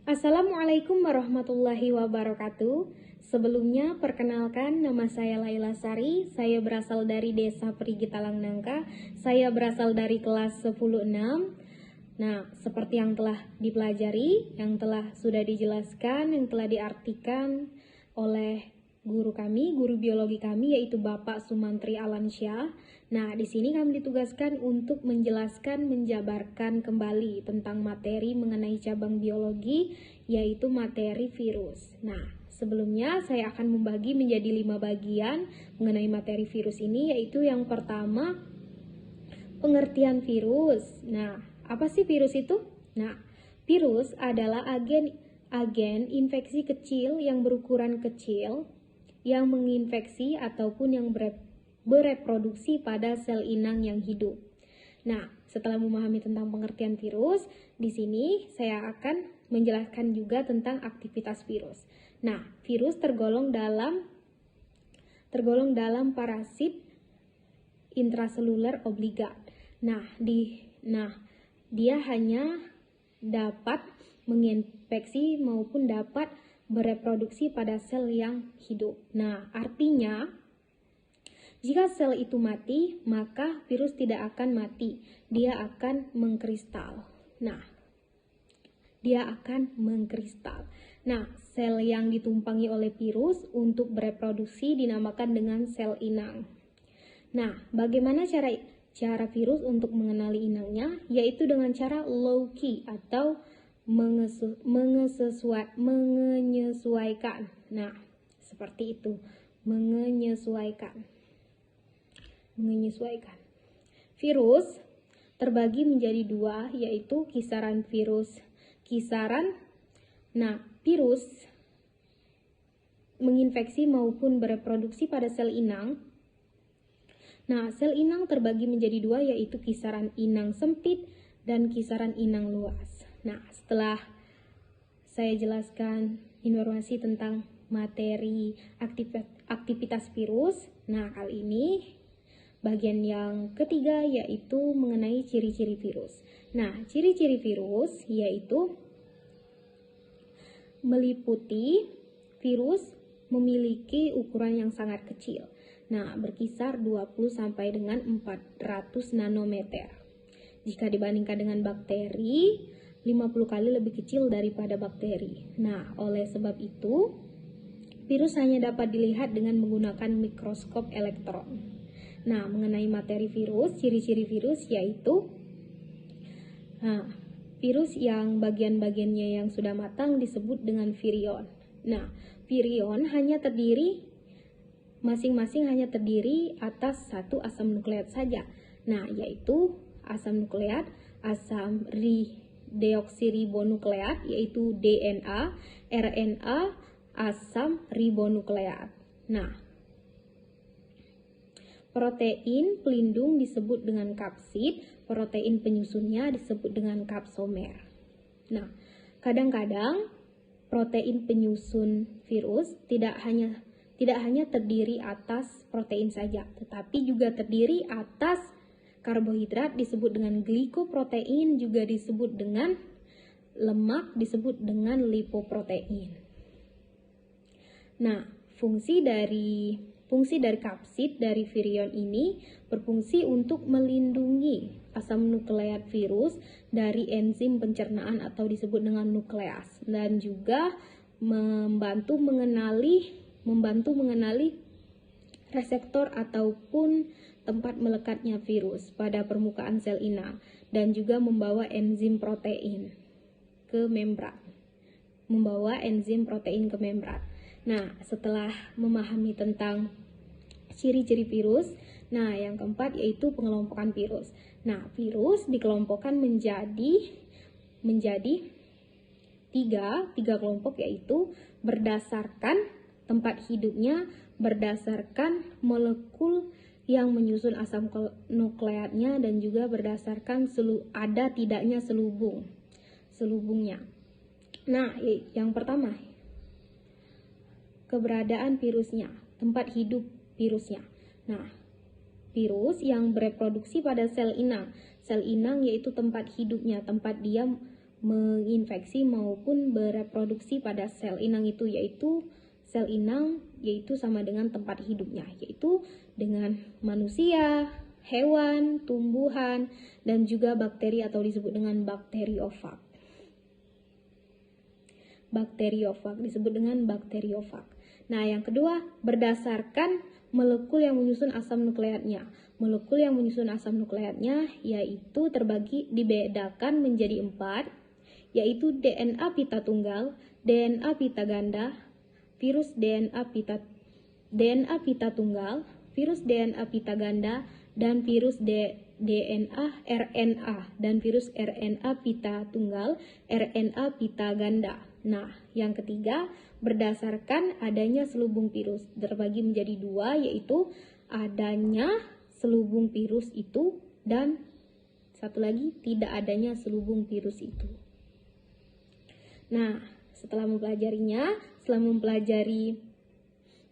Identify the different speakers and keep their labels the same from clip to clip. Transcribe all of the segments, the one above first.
Speaker 1: Assalamualaikum warahmatullahi wabarakatuh. Sebelumnya, perkenalkan nama saya Laila Sari. Saya berasal dari Desa Perigi Talang Nangka. Saya berasal dari kelas 10-6. Nah, seperti yang telah dipelajari, yang telah sudah dijelaskan, yang telah diartikan oleh guru kami, guru biologi kami, yaitu Bapak Sumantri Alansyah. Nah, di sini kami ditugaskan untuk menjelaskan, menjabarkan kembali tentang materi mengenai cabang biologi, yaitu materi virus. Nah, sebelumnya saya akan membagi menjadi 5 bagian mengenai materi virus ini, yaitu yang pertama, pengertian virus. Nah, apa sih virus itu? Nah, virus adalah agen infeksi kecil yang berukuran kecil yang menginfeksi ataupun yang bereproduksi pada sel inang yang hidup. Nah, setelah memahami tentang pengertian virus, di sini saya akan menjelaskan juga tentang aktivitas virus. Nah, virus tergolong dalam parasit intraseluler obligat. Nah, dia hanya dapat menginfeksi maupun dapat bereproduksi pada sel yang hidup. Nah, artinya jika sel itu mati, maka virus tidak akan mati. Dia akan mengkristal. Nah, sel yang ditumpangi oleh virus untuk bereproduksi dinamakan dengan sel inang. Nah, bagaimana cara virus untuk mengenali inangnya? Yaitu dengan cara low key atau menyesuaikan. Nah, seperti itu. Menyesuaikan. Virus terbagi menjadi 2, yaitu kisaran virus. Virus menginfeksi maupun bereproduksi pada sel inang. Nah, sel inang terbagi menjadi 2, yaitu kisaran inang sempit dan kisaran inang luas. Nah, setelah saya jelaskan informasi tentang materi aktivitas virus, nah kali ini bagian yang ketiga yaitu mengenai ciri-ciri virus. Nah, ciri-ciri virus yaitu meliputi virus memiliki ukuran yang sangat kecil. Nah, berkisar 20 sampai dengan 400 nanometer. Jika dibandingkan dengan bakteri, 50 kali lebih kecil daripada bakteri. Nah, oleh sebab itu, virus hanya dapat dilihat dengan menggunakan mikroskop elektron. Nah, mengenai materi virus, ciri-ciri virus yaitu virus yang bagian-bagiannya yang sudah matang disebut dengan virion. Nah, virion masing-masing hanya terdiri atas satu asam nukleat saja. Nah, yaitu asam nukleat, asam deoksiribonukleat yaitu DNA, RNA, asam ribonukleat. Nah, protein pelindung disebut dengan kapsid, protein penyusunnya disebut dengan kapsomer. Nah, kadang-kadang protein penyusun virus tidak hanya terdiri atas protein saja, tetapi juga terdiri atas karbohidrat disebut dengan glikoprotein, juga disebut dengan lemak disebut dengan lipoprotein. Nah, fungsi dari kapsid dari virion ini berfungsi untuk melindungi asam nukleat virus dari enzim pencernaan atau disebut dengan nukleas, dan juga membantu mengenali reseptor ataupun tempat melekatnya virus pada permukaan sel inang, dan juga membawa enzim protein ke membran. Nah, setelah memahami tentang ciri-ciri virus, nah yang keempat yaitu pengelompokan virus. Nah, virus dikelompokkan menjadi tiga kelompok, yaitu berdasarkan tempat hidupnya, berdasarkan molekul yang menyusun asam nukleatnya, dan juga berdasarkan ada tidaknya selubungnya. Nah, yang pertama, keberadaan virusnya, tempat hidup virusnya. Nah, virus yang bereproduksi pada sel inang yaitu tempat hidupnya, tempat dia menginfeksi maupun bereproduksi pada sel inang itu, yaitu sel inang yaitu sama dengan tempat hidupnya, yaitu dengan manusia, hewan, tumbuhan, dan juga bakteri atau disebut dengan bakteriofag. Bakteriofag disebut dengan bakteriofag. Nah, yang kedua, berdasarkan molekul yang menyusun asam nukleatnya. Molekul yang menyusun asam nukleatnya yaitu dibedakan menjadi 4, yaitu DNA pita tunggal, DNA pita ganda, virus DNA pita tunggal, virus DNA pita ganda, dan virus DNA RNA, dan virus RNA pita tunggal, RNA pita ganda. Nah, yang ketiga, berdasarkan adanya selubung virus terbagi menjadi 2, yaitu adanya selubung virus itu dan satu lagi tidak adanya selubung virus itu. Nah, setelah mempelajari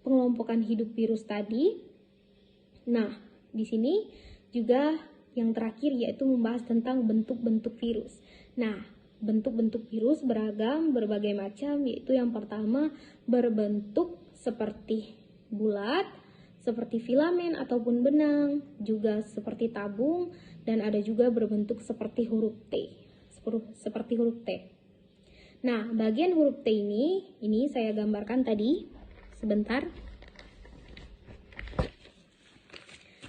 Speaker 1: pengelompokan hidup virus tadi, nah di sini juga yang terakhir yaitu membahas tentang bentuk-bentuk virus. Nah, bentuk-bentuk virus berbagai macam, yaitu yang pertama berbentuk seperti bulat, seperti filamen ataupun benang, juga seperti tabung, dan ada juga berbentuk seperti huruf T. Nah, bagian huruf T ini saya gambarkan tadi sebentar.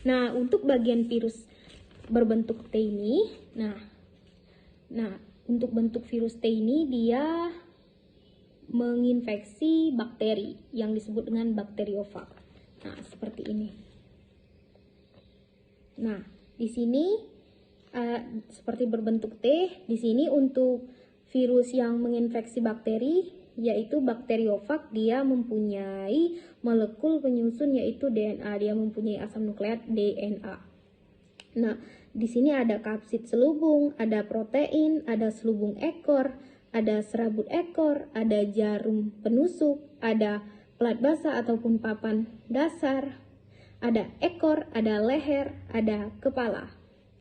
Speaker 1: Nah, untuk bagian virus berbentuk T ini, untuk bentuk virus T ini dia menginfeksi bakteri yang disebut dengan bakteriofag. Nah, seperti ini. Nah, di sini seperti berbentuk T, di sini untuk virus yang menginfeksi bakteri yaitu bakteriofag, dia mempunyai molekul penyusun yaitu DNA, dia mempunyai asam nukleat DNA. Nah, di sini ada kapsid selubung, ada protein, ada selubung ekor, ada serabut ekor, ada jarum penusuk, ada pelat basah ataupun papan dasar, ada ekor, ada leher, ada kepala.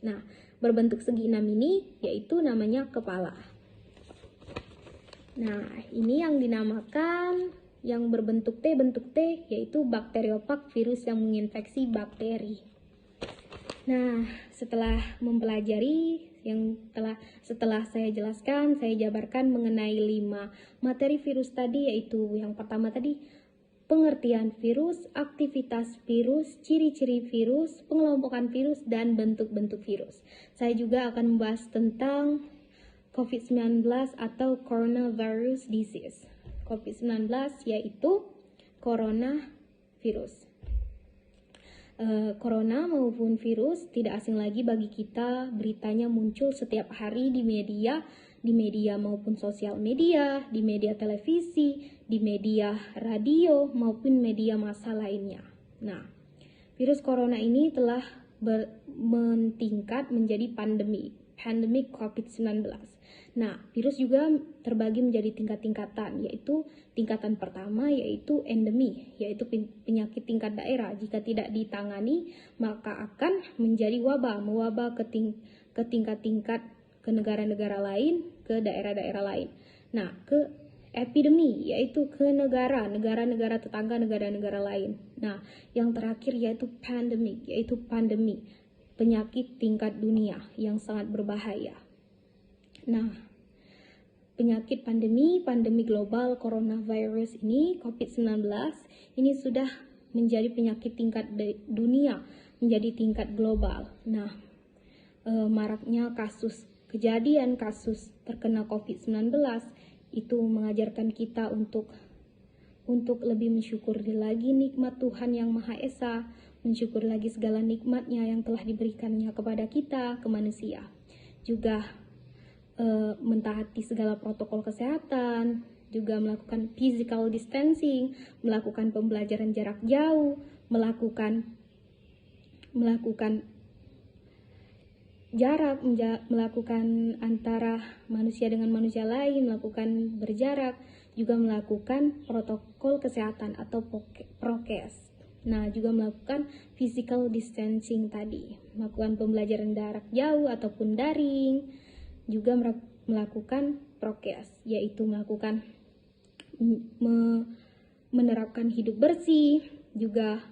Speaker 1: Nah, berbentuk segi 6 ini yaitu namanya kepala. Nah, ini yang dinamakan yang bentuk T yaitu bakteriofag, virus yang menginfeksi bakteri. Nah, setelah mempelajari setelah saya jelaskan, saya jabarkan mengenai 5 materi virus tadi, yaitu yang pertama tadi pengertian virus, aktivitas virus, ciri-ciri virus, pengelompokan virus, dan bentuk-bentuk virus. Saya juga akan membahas tentang COVID-19 atau coronavirus disease. COVID-19 yaitu coronavirus. Corona maupun virus tidak asing lagi bagi kita, beritanya muncul setiap hari di media maupun sosial media, di media televisi, di media radio maupun media massa lainnya. Nah, virus corona ini telah meningkat menjadi pandemi COVID-19. Nah, virus juga terbagi menjadi tingkat-tingkatan, yaitu tingkatan pertama yaitu endemi, yaitu penyakit tingkat daerah. Jika tidak ditangani, maka akan menjadi wabah, mewabah ke tingkat-tingkat ke negara-negara lain, ke daerah-daerah lain. Nah, ke epidemi, yaitu ke negara-negara tetangga, negara-negara lain. Nah, yang terakhir yaitu pandemi, yaitu pandemi, penyakit tingkat dunia yang sangat berbahaya. Nah, penyakit pandemi global coronavirus ini, COVID-19, ini sudah menjadi penyakit tingkat dunia, menjadi tingkat global. Nah, maraknya kejadian kasus terkena COVID-19 itu mengajarkan kita untuk lebih mensyukuri lagi nikmat Tuhan yang Maha Esa, mensyukur lagi segala nikmatnya yang telah diberikannya kepada kita, ke manusia. Juga mentaati segala protokol kesehatan, juga melakukan physical distancing, melakukan pembelajaran jarak jauh, melakukan antara manusia dengan manusia lain, melakukan berjarak, juga melakukan protokol kesehatan atau prokes. Nah, juga melakukan physical distancing tadi, melakukan pembelajaran jarak jauh ataupun daring, juga melakukan prokes, yaitu melakukan menerapkan hidup bersih, juga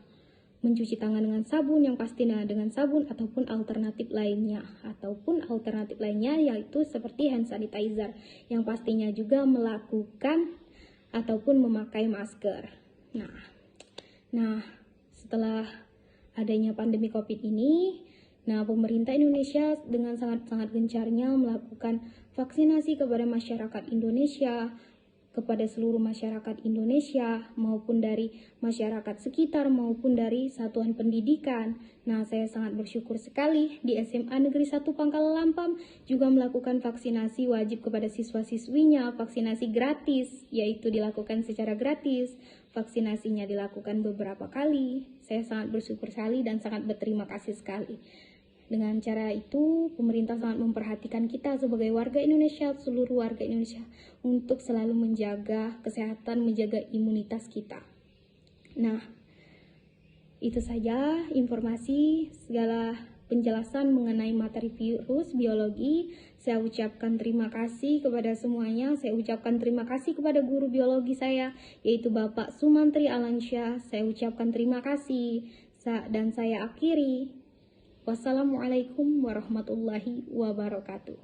Speaker 1: mencuci tangan dengan sabun yang pasti dengan sabun ataupun alternatif lainnya yaitu seperti hand sanitizer yang pastinya juga melakukan ataupun memakai masker. Nah, setelah adanya pandemi Covid ini, pemerintah Indonesia dengan sangat-sangat gencarnya melakukan vaksinasi kepada masyarakat Indonesia, kepada seluruh masyarakat Indonesia, maupun dari masyarakat sekitar, maupun dari satuan pendidikan. Saya sangat bersyukur sekali di SMA Negeri 1 Pangkal Lampam juga melakukan vaksinasi wajib kepada siswa-siswinya, vaksinasi gratis, yaitu dilakukan secara gratis. Vaksinasinya dilakukan beberapa kali. Saya sangat bersyukur sekali dan sangat berterima kasih sekali. Dengan cara itu, pemerintah sangat memperhatikan kita sebagai warga Indonesia, seluruh warga Indonesia, untuk selalu menjaga kesehatan, menjaga imunitas kita. Itu saja informasi segala penjelasan mengenai materi virus biologi. Saya ucapkan terima kasih kepada semuanya. Saya ucapkan terima kasih kepada guru biologi saya, yaitu Bapak Sumantri Alansyah. Saya ucapkan terima kasih dan saya akhiri. Wassalamualaikum warahmatullahi wabarakatuh.